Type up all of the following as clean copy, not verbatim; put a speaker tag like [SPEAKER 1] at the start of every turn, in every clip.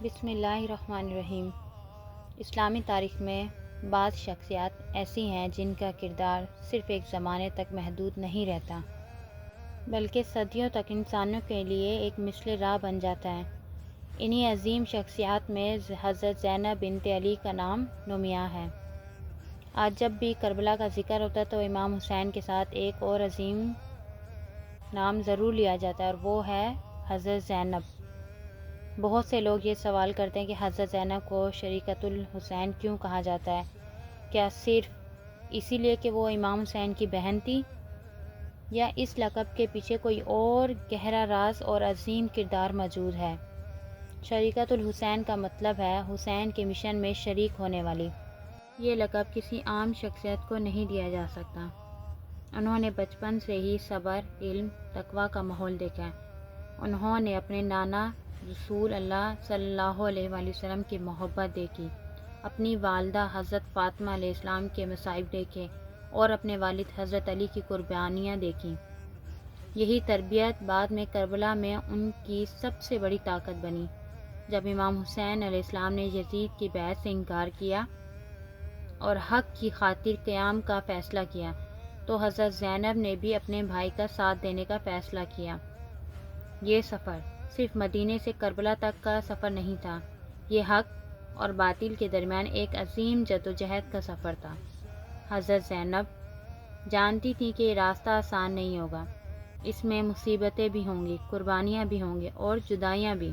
[SPEAKER 1] بسم اللہ الرحمن الرحیم۔ اسلامی تاریخ میں بعض شخصیات ایسی ہیں جن کا کردار صرف ایک زمانے تک محدود نہیں رہتا بلکہ صدیوں تک انسانوں کے لیے ایک مثل راہ بن جاتا ہے۔ انہی عظیم شخصیات میں حضرت زینب بنت علی کا نام نمایاں ہے۔ آج جب بھی کربلا کا ذکر ہوتا ہے تو امام حسین کے ساتھ ایک اور عظیم نام ضرور لیا جاتا ہے اور وہ ہے حضرت زینب۔ بہت سے لوگ یہ سوال کرتے ہیں کہ حضرت زینب کو شریکۃ الحسین کیوں کہا جاتا ہے؟ کیا صرف اسی لیے کہ وہ امام حسین کی بہن تھی، یا اس لقب کے پیچھے کوئی اور گہرا راز اور عظیم کردار موجود ہے؟ شریکۃ الحسین کا مطلب ہے حسین کے مشن میں شریک ہونے والی۔ یہ لقب کسی عام شخصیت کو نہیں دیا جا سکتا۔ انہوں نے بچپن سے ہی صبر، علم، تقویٰ کا ماحول دیکھا ہے۔ انہوں نے اپنے نانا رسول اللہ صلی اللہ علیہ وآلہ وسلم کی محبت دیکھی، اپنی والدہ حضرت فاطمہ علیہ السلام کے مصائب دیکھے اور اپنے والد حضرت علی کی قربانیاں دیکھیں۔ یہی تربیت بعد میں کربلا میں ان کی سب سے بڑی طاقت بنی۔ جب امام حسین علیہ السلام نے یزید کی بیعت سے انکار کیا اور حق کی خاطر قیام کا فیصلہ کیا تو حضرت زینب نے بھی اپنے بھائی کا ساتھ دینے کا فیصلہ کیا۔ یہ سفر صرف مدینے سے کربلا تک کا سفر نہیں تھا، یہ حق اور باطل کے درمیان ایک عظیم جدوجہد کا سفر تھا۔ حضرت زینب جانتی تھی کہ یہ راستہ آسان نہیں ہوگا، اس میں مصیبتیں بھی ہوں گی، قربانیاں بھی ہوں گی اور جدائیاں بھی،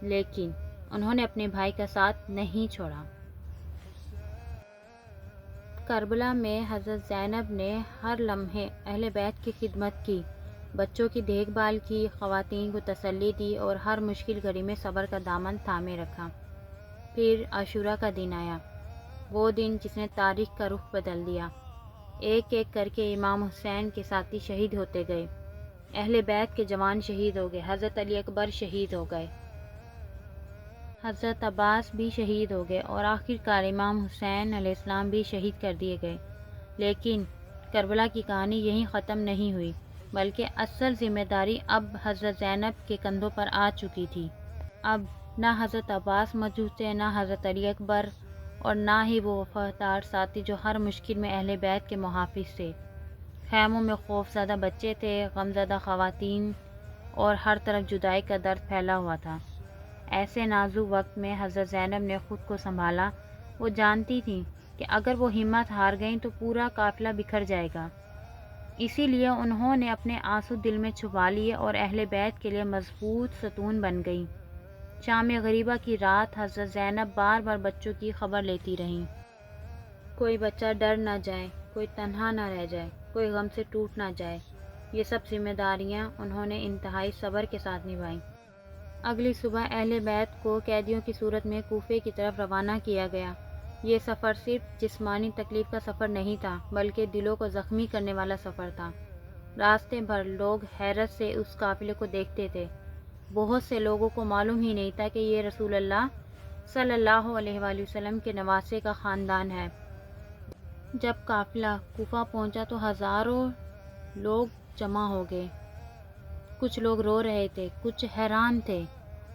[SPEAKER 1] لیکن انہوں نے اپنے بھائی کا ساتھ نہیں چھوڑا۔ کربلا میں حضرت زینب نے ہر لمحے اہل بیت کی خدمت کی، بچوں کی دیکھ بھال کی، خواتین کو تسلی دی اور ہر مشکل گھڑی میں صبر کا دامن تھامے رکھا۔ پھر عاشوراء کا دن آیا، وہ دن جس نے تاریخ کا رخ بدل دیا۔ ایک ایک کر کے امام حسین کے ساتھی شہید ہوتے گئے، اہل بیت کے جوان شہید ہو گئے، حضرت علی اکبر شہید ہو گئے، حضرت عباس بھی شہید ہو گئے اور آخر کار امام حسین علیہ السلام بھی شہید کر دیے گئے۔ لیکن کربلا کی کہانی یہیں ختم نہیں ہوئی، بلکہ اصل ذمہ داری اب حضرت زینب کے کندھوں پر آ چکی تھی۔ اب نہ حضرت عباس موجود تھے، نہ حضرت علی اکبر، اور نہ ہی وہ وفادار ساتھی جو ہر مشکل میں اہل بیت کے محافظ تھے۔ خیموں میں خوف زدہ بچے تھے، غمزدہ خواتین اور ہر طرف جدائی کا درد پھیلا ہوا تھا۔ ایسے نازک وقت میں حضرت زینب نے خود کو سنبھالا۔ وہ جانتی تھیں کہ اگر وہ ہمت ہار گئیں تو پورا قافلہ بکھر جائے گا، اسی لیے انہوں نے اپنے آنسو دل میں چھپا لیے اور اہل بیت کے لیے مضبوط ستون بن گئیں۔ شام غریبہ کی رات حضرت زینب بار بار بچوں کی خبر لیتی رہیں۔ کوئی بچہ ڈر نہ جائے، کوئی تنہا نہ رہ جائے، کوئی غم سے ٹوٹ نہ جائے۔ یہ سب ذمہ داریاں انہوں نے انتہائی صبر کے ساتھ نبھائیں۔ اگلی صبح اہل بیت کو قیدیوں کی صورت میں کوفے کی طرف روانہ کیا گیا۔ یہ سفر صرف جسمانی تکلیف کا سفر نہیں تھا، بلکہ دلوں کو زخمی کرنے والا سفر تھا۔ راستے بھر لوگ حیرت سے اس قافلے کو دیکھتے تھے۔ بہت سے لوگوں کو معلوم ہی نہیں تھا کہ یہ رسول اللہ صلی اللہ علیہ وآلہ وسلم کے نواسے کا خاندان ہے۔ جب قافلہ کوفہ پہنچا تو ہزاروں لوگ جمع ہو گئے۔ کچھ لوگ رو رہے تھے، کچھ حیران تھے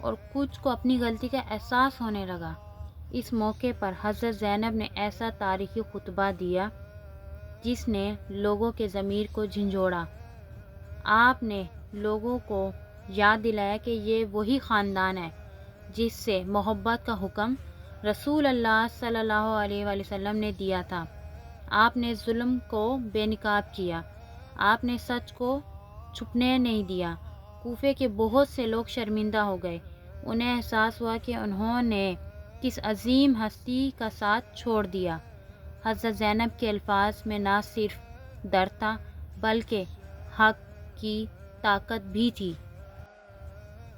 [SPEAKER 1] اور کچھ کو اپنی غلطی کا احساس ہونے لگا۔ اس موقع پر حضرت زینب نے ایسا تاریخی خطبہ دیا جس نے لوگوں کے ضمیر کو جھنجھوڑا۔ آپ نے لوگوں کو یاد دلایا کہ یہ وہی خاندان ہے جس سے محبت کا حکم رسول اللہ صلی اللہ علیہ وآلہ وسلم نے دیا تھا۔ آپ نے ظلم کو بے نقاب کیا، آپ نے سچ کو چھپنے نہیں دیا۔ کوفے کے بہت سے لوگ شرمندہ ہو گئے، انہیں احساس ہوا کہ انہوں نے کس عظیم ہستی کا ساتھ چھوڑ دیا۔ حضرت زینب کے الفاظ میں نہ صرف درد تھا بلکہ حق کی طاقت بھی تھی۔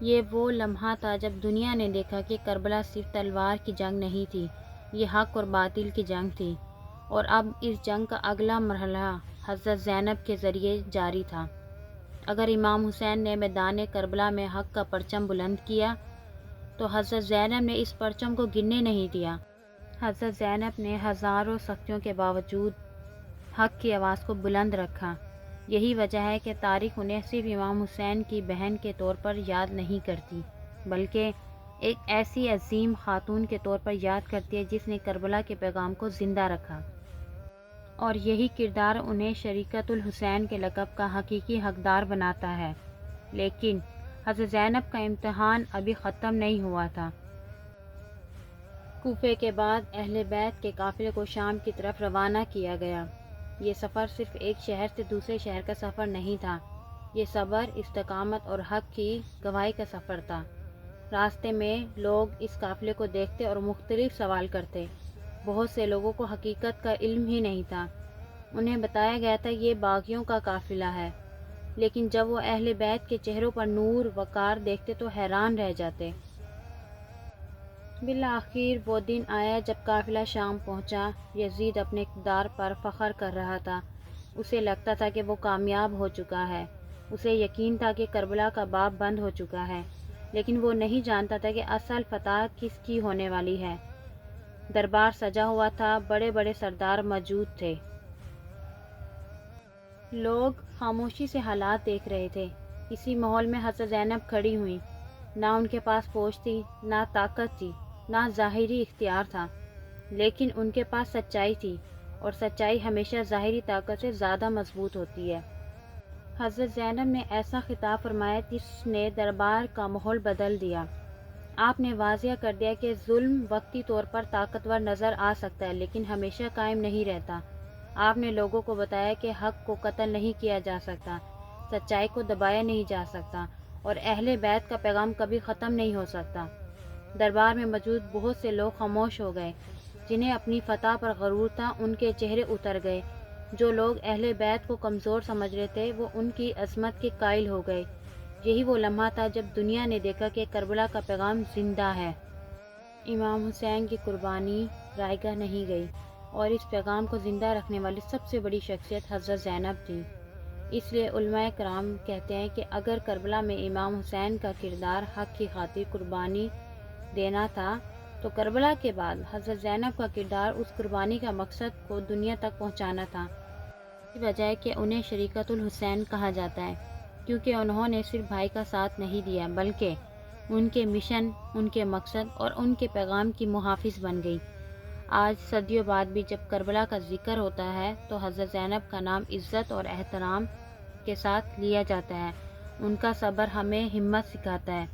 [SPEAKER 1] یہ وہ لمحہ تھا جب دنیا نے دیکھا کہ کربلا صرف تلوار کی جنگ نہیں تھی، یہ حق اور باطل کی جنگ تھی، اور اب اس جنگ کا اگلا مرحلہ حضرت زینب کے ذریعے جاری تھا۔ اگر امام حسین نے میدان کربلا میں حق کا پرچم بلند کیا تو حضرت زینب نے اس پرچم کو گرنے نہیں دیا۔ حضرت زینب نے ہزاروں سختیوں کے باوجود حق کی آواز کو بلند رکھا۔ یہی وجہ ہے کہ تاریخ انہیں صرف امام حسین کی بہن کے طور پر یاد نہیں کرتی، بلکہ ایک ایسی عظیم خاتون کے طور پر یاد کرتی ہے جس نے کربلا کے پیغام کو زندہ رکھا، اور یہی کردار انہیں شریکت الحسین کے لقب کا حقیقی حقدار بناتا ہے۔ لیکن حضرت زینب کا امتحان ابھی ختم نہیں ہوا تھا۔ کوفے کے بعد اہل بیت کے قافلے کو شام کی طرف روانہ کیا گیا۔ یہ سفر صرف ایک شہر سے دوسرے شہر کا سفر نہیں تھا، یہ صبر، استقامت اور حق کی گواہی کا سفر تھا۔ راستے میں لوگ اس قافلے کو دیکھتے اور مختلف سوال کرتے۔ بہت سے لوگوں کو حقیقت کا علم ہی نہیں تھا، انہیں بتایا گیا تھا یہ باغیوں کا قافلہ ہے، لیکن جب وہ اہل بیت کے چہروں پر نور وقار دیکھتے تو حیران رہ جاتے۔ بالآخر وہ دن آیا جب قافلہ شام پہنچا۔ یزید اپنے اقتدار پر فخر کر رہا تھا، اسے لگتا تھا کہ وہ کامیاب ہو چکا ہے، اسے یقین تھا کہ کربلا کا باب بند ہو چکا ہے، لیکن وہ نہیں جانتا تھا کہ اصل فتح کس کی ہونے والی ہے۔ دربار سجا ہوا تھا، بڑے بڑے سردار موجود تھے، لوگ خاموشی سے حالات دیکھ رہے تھے۔ اسی ماحول میں حضرت زینب کھڑی ہوئیں، نہ ان کے پاس فوج تھی، نہ طاقت تھی، نہ ظاہری اختیار تھا، لیکن ان کے پاس سچائی تھی، اور سچائی ہمیشہ ظاہری طاقت سے زیادہ مضبوط ہوتی ہے۔ حضرت زینب نے ایسا خطاب فرمایا جس نے دربار کا ماحول بدل دیا۔ آپ نے واضح کر دیا کہ ظلم وقتی طور پر طاقتور نظر آ سکتا ہے لیکن ہمیشہ قائم نہیں رہتا۔ آپ نے لوگوں کو بتایا کہ حق کو قتل نہیں کیا جا سکتا، سچائی کو دبایا نہیں جا سکتا، اور اہل بیت کا پیغام کبھی ختم نہیں ہو سکتا۔ دربار میں موجود بہت سے لوگ خاموش ہو گئے، جنہیں اپنی فتح پر غرور تھا، ان کے چہرے اتر گئے۔ جو لوگ اہل بیت کو کمزور سمجھ رہے تھے وہ ان کی عظمت کے قائل ہو گئے۔ یہی وہ لمحہ تھا جب دنیا نے دیکھا کہ کربلا کا پیغام زندہ ہے۔ امام حسین کی قربانی رائے گاہ نہیں گئی، اور اس پیغام کو زندہ رکھنے والی سب سے بڑی شخصیت حضرت زینب تھی۔ اس لیے علماء کرام کہتے ہیں کہ اگر کربلا میں امام حسین کا کردار حق کی خاطر قربانی دینا تھا، تو کربلا کے بعد حضرت زینب کا کردار اس قربانی کا مقصد کو دنیا تک پہنچانا تھا۔ اس وجہ ہے کہ انہیں شریکت الحسین کہا جاتا ہے، کیونکہ انہوں نے صرف بھائی کا ساتھ نہیں دیا بلکہ ان کے مشن، ان کے مقصد اور ان کے پیغام کی محافظ بن گئی۔ آج صدیوں بعد بھی جب کربلا کا ذکر ہوتا ہے تو حضرت زینب کا نام عزت اور احترام کے ساتھ لیا جاتا ہے۔ ان کا صبر ہمیں ہمت سکھاتا ہے،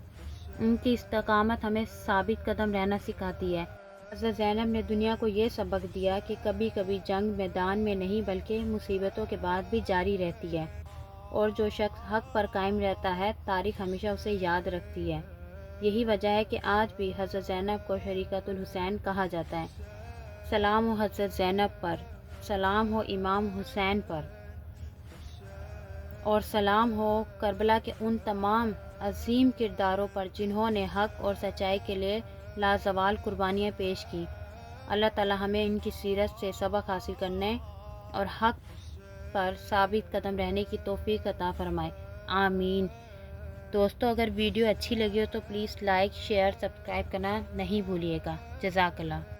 [SPEAKER 1] ان کی استقامت ہمیں ثابت قدم رہنا سکھاتی ہے۔ حضرت زینب نے دنیا کو یہ سبق دیا کہ کبھی کبھی جنگ میدان میں نہیں بلکہ مصیبتوں کے بعد بھی جاری رہتی ہے، اور جو شخص حق پر قائم رہتا ہے تاریخ ہمیشہ اسے یاد رکھتی ہے۔ یہی وجہ ہے کہ آج بھی حضرت زینب کو شریکت الحسین کہا جاتا ہے۔ سلام ہو حضرت زینب پر، سلام ہو امام حسین پر، اور سلام ہو کربلا کے ان تمام عظیم کرداروں پر جنہوں نے حق اور سچائی کے لیے لازوال قربانیاں پیش کی۔ اللہ تعالی ہمیں ان کی سیرت سے سبق حاصل کرنے اور حق پر ثابت قدم رہنے کی توفیق عطا فرمائے، آمین۔ دوستو، اگر ویڈیو اچھی لگی ہو تو پلیز لائک، شیئر، سبسکرائب کرنا نہیں بھولیے گا۔ جزاک اللہ۔